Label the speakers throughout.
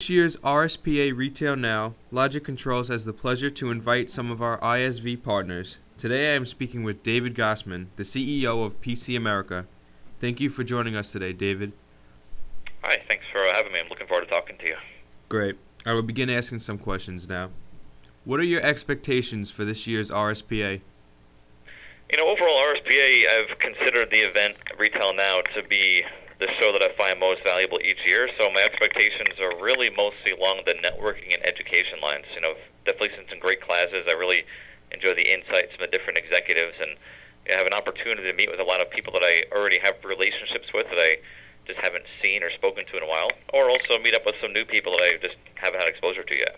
Speaker 1: This year's RSPA RetailNOW, Logic Controls has the pleasure to invite some of our ISV partners. Today I am speaking with David Gosman, the CEO of pcAmerica. Thank you for joining us today, David.
Speaker 2: Hi, thanks for having me. I'm looking forward to talking to you.
Speaker 1: Great. I will begin asking some questions now. What are your expectations for this year's RSPA?
Speaker 2: Overall RSPA, I've considered the event RetailNOW to be the show that I find most valuable each year. So my expectations are really mostly along the networking and education lines. Definitely some great classes. I really enjoy the insights from the different executives, and I have an opportunity to meet with a lot of people that I already have relationships with that I just haven't seen or spoken to in a while, or also meet up with some new people that I just haven't had exposure to yet.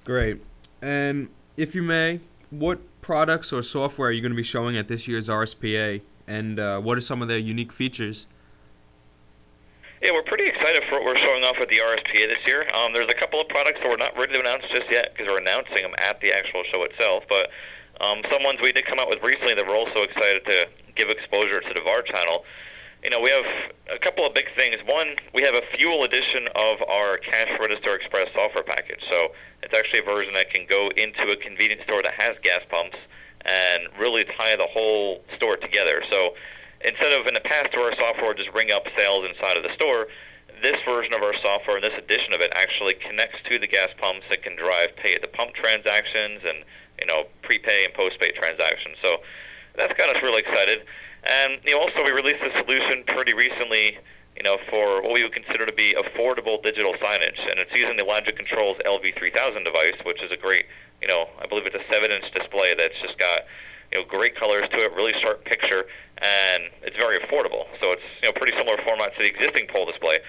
Speaker 1: Great. And if you may, what products or software are you going to be showing at this year's RSPA, and what are some of their unique features?
Speaker 2: Yeah, we're pretty excited for what we're showing off at the RSPA this year. There's a couple of products that we're not ready to announce just yet because we're announcing them at the actual show itself, but some ones we did come out with recently that we're also excited to give exposure to the VAR channel. We have a couple of big things. One, we have a fuel edition of our Cash Register Express software package. So it's actually a version that can go into a convenience store that has gas pumps and really tie the whole store together. So instead of in the past where our software would just ring up sales inside of the store, this version of our software and this edition of it actually connects to the gas pumps and can drive pay at the pump transactions and prepay and postpay transactions. So that's got us really excited. And also we released a solution pretty recently, for what we would consider to be affordable digital signage, and it's using the Logic Controls LV3000 device, which is a great, I believe it's a 7-inch display that's just got great colors to it, really sharp picture, and it's very affordable. So it's pretty similar format to the existing pole display.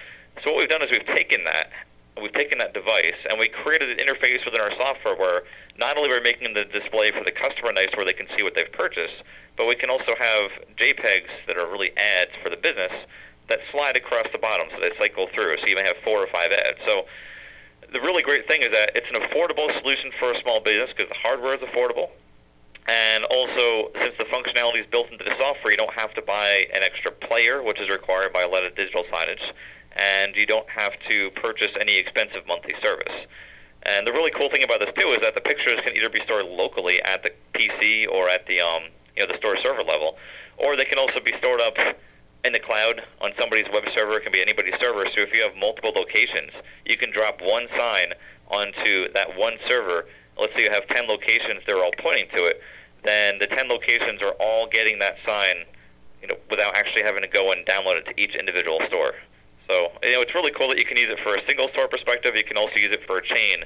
Speaker 2: So what we've done is we've taken that device and we created an interface within our software where not only we're making the display for the customer nice where they can see what they've purchased, but we can also have JPEGs that are really ads for the business that slide across the bottom so they cycle through. So you may have 4 or 5 ads. So the really great thing is that it's an affordable solution for a small business because the hardware is affordable. And also, since the functionality is built into the software, you don't have to buy an extra player, which is required by a lot of digital signage, and you don't have to purchase any expensive monthly service. And the really cool thing about this too is that the pictures can either be stored locally at the PC or at the the store server level, or they can also be stored up in the cloud on somebody's web server. It can be anybody's server. So if you have multiple locations, you can drop one sign onto that one server. Let's say you have 10 locations, they're all pointing to it, then the 10 locations are all getting that sign, without actually having to go and download it to each individual store. So, it's really cool that you can use it for a single store perspective. You can also use it for a chain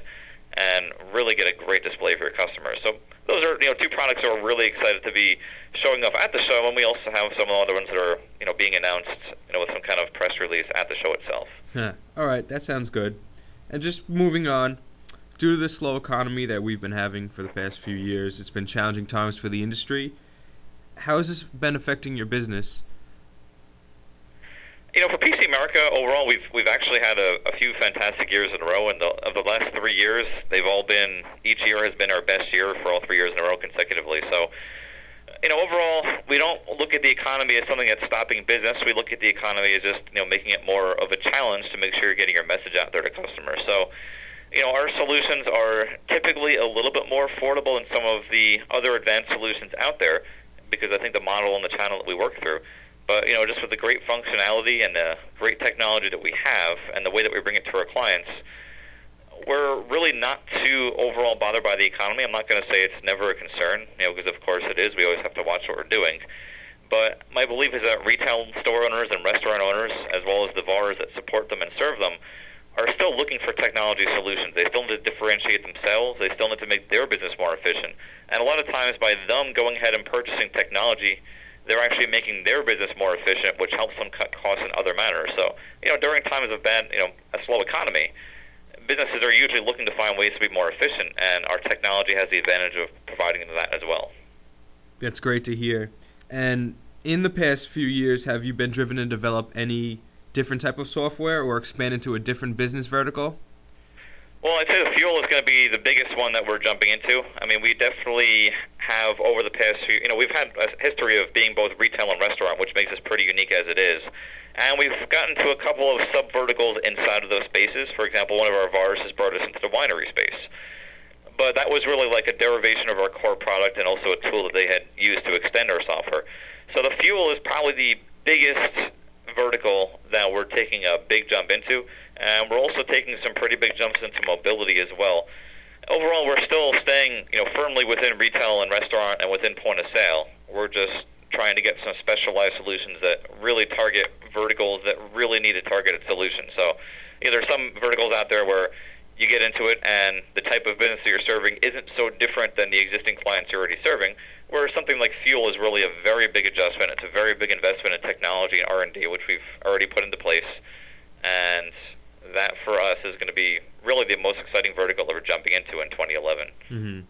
Speaker 2: and really get a great display for your customers. So those are, two products that we're really excited to be showing off at the show, and we also have some other ones that are, being announced, with some kind of press release at the show itself.
Speaker 1: All right, that sounds good. And just moving on, due to the slow economy that we've been having for the past few years, it's been challenging times for the industry. How has this been affecting your business?
Speaker 2: For pcAmerica, overall, we've actually had a few fantastic years in a row, and of the last 3 years, each year has been our best year for all 3 years in a row consecutively. So, overall, we don't look at the economy as something that's stopping business. We look at the economy as just, making it more of a challenge to make sure you're getting your message out there to customers. So, our solutions are typically a little bit more affordable than some of the other advanced solutions out there because I think the model and the channel that we work through. But, just with the great functionality and the great technology that we have and the way that we bring it to our clients, we're really not too overall bothered by the economy. I'm not going to say it's never a concern, because of course it is. We always have to watch what we're doing. But my belief is that retail store owners and restaurant owners, as well as the VARs that support them and serve them, are still looking for technology solutions. They still need to differentiate themselves. They still need to make their business more efficient. And a lot of times by them going ahead and purchasing technology, they're actually making their business more efficient, which helps them cut costs in other manners. So, during times of a slow economy, businesses are usually looking to find ways to be more efficient, and our technology has the advantage of providing them that as well.
Speaker 1: That's great to hear. And in the past few years, have you been driven to develop any different type of software or expand into a different business vertical?
Speaker 2: Well, I'd say the fuel is going to be the biggest one that we're jumping into. I mean, we definitely have over the past few, we've had a history of being both retail and restaurant, which makes us pretty unique as it is. And we've gotten to a couple of sub-verticals inside of those spaces. For example, one of our VARs has brought us into the winery space. But that was really like a derivation of our core product and also a tool that they had used to extend our software. So the fuel is probably the biggest vertical that we're taking a big jump into, and we're also taking some pretty big jumps into mobility as well. Overall, we're still staying, firmly within retail and restaurant and within point of sale. We're just trying to get some specialized solutions that really target verticals that really need a targeted solution. So, there's some verticals out there where you get into it and the type of business that you're serving isn't so different than the existing clients you're already serving, where something like fuel is really a very big adjustment. It's a very big investment in technology and R&D, which we've already put into place. And that, for us, is going to be really the most exciting vertical that we're jumping into in 2011.
Speaker 1: Mm-hmm.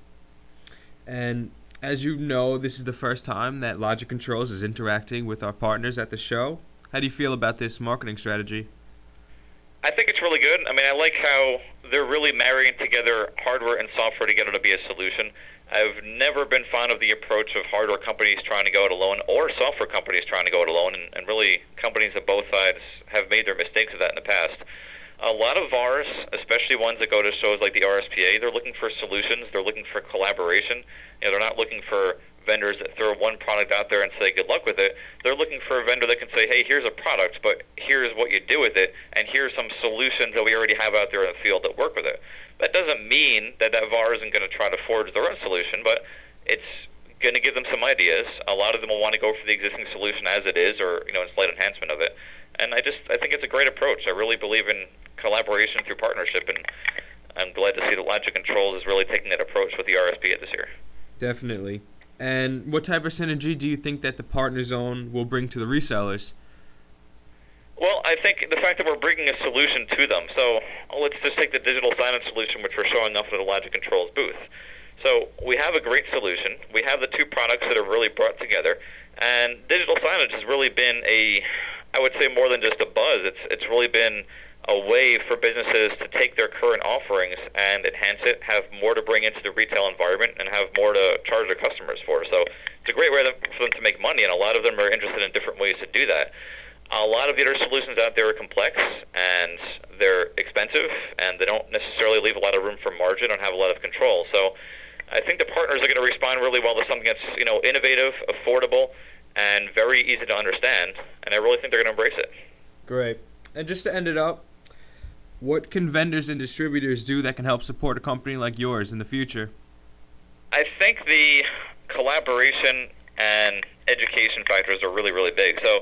Speaker 1: And as you know, this is the first time that Logic Controls is interacting with our partners at the show. How do you feel about this marketing strategy?
Speaker 2: I think it's really good. I mean, I like how they're really marrying together hardware and software together to be a solution. I've never been fond of the approach of hardware companies trying to go it alone or software companies trying to go it alone, and really companies of both sides have made their mistakes of that in the past. A lot of VARs, especially ones that go to shows like the RSPA, they're looking for solutions. They're looking for collaboration. They're not looking for vendors that throw one product out there and say good luck with it. They're looking for a vendor that can say, hey, here's a product, but here's what you do with it, and here's some solutions that we already have out there in the field that work with it. That doesn't mean that VAR isn't going to try to forge their own solution, but it's going to give them some ideas. A lot of them will want to go for the existing solution as it is, or a slight enhancement of it. And I think it's a great approach. I really believe in collaboration through partnership, and I'm glad to see that Logic Controls is really taking that approach with the RSPA this year.
Speaker 1: Definitely. And what type of synergy do you think that the PartnerZONE will bring to the resellers?
Speaker 2: Well, I think the fact that we're bringing a solution to them. So let's just take the digital signage solution, which we're showing off at the Logic Controls booth. So we have a great solution. We have the two products that are really brought together. And digital signage has really been I would say more than just a buzz. It's really been a way for businesses to take their current offerings and enhance it, have more to bring into the retail environment, and have more to charge their customers for. So it's a great way for them to make money, and a lot of them are interested in different ways to do that. A lot of the other solutions out there are complex, and they're expensive, and they don't necessarily leave a lot of room for margin and have a lot of control. So I think the partners are going to respond really well to something that's innovative, affordable, and very easy to understand, and I really think they're going to embrace it.
Speaker 1: Great. And just to end it up, what can vendors and distributors do that can help support a company like yours in the future?
Speaker 2: I think the collaboration and education factors are really, really big. So,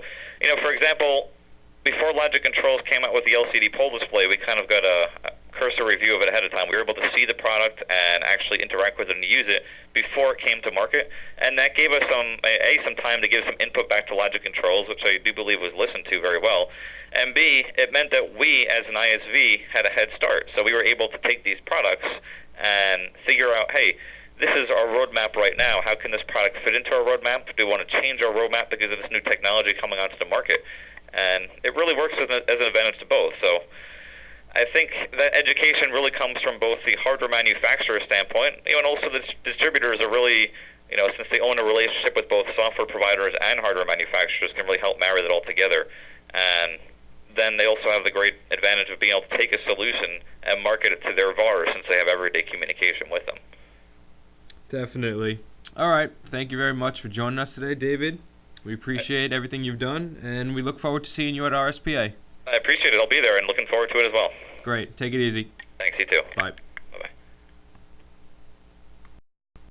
Speaker 2: for example, before Logic Controls came out with the LCD pole display, we kind of got a cursory review of it ahead of time. We were able to see the product and actually interact with it and use it before it came to market, and that gave us some time to give some input back to Logic Controls, which I do believe was listened to very well. And B, it meant that we, as an ISV, had a head start. So we were able to take these products and figure out, hey, this is our roadmap right now. How can this product fit into our roadmap? Do we want to change our roadmap because of this new technology coming onto the market? And it really works as an advantage to both. So I think that education really comes from both the hardware manufacturer standpoint, and also the distributors are really, since they own a relationship with both software providers and hardware manufacturers, can really help marry that all together. And then they also have the great advantage of being able to take a solution and market it to their VARs since they have everyday communication with them.
Speaker 1: Definitely. All right. Thank you very much for joining us today, David. We appreciate everything you've done, and we look forward to seeing you at RSPA.
Speaker 2: I appreciate it. I'll be there and looking forward to it as well.
Speaker 1: Great. Take it easy.
Speaker 2: Thanks, you too.
Speaker 1: Bye.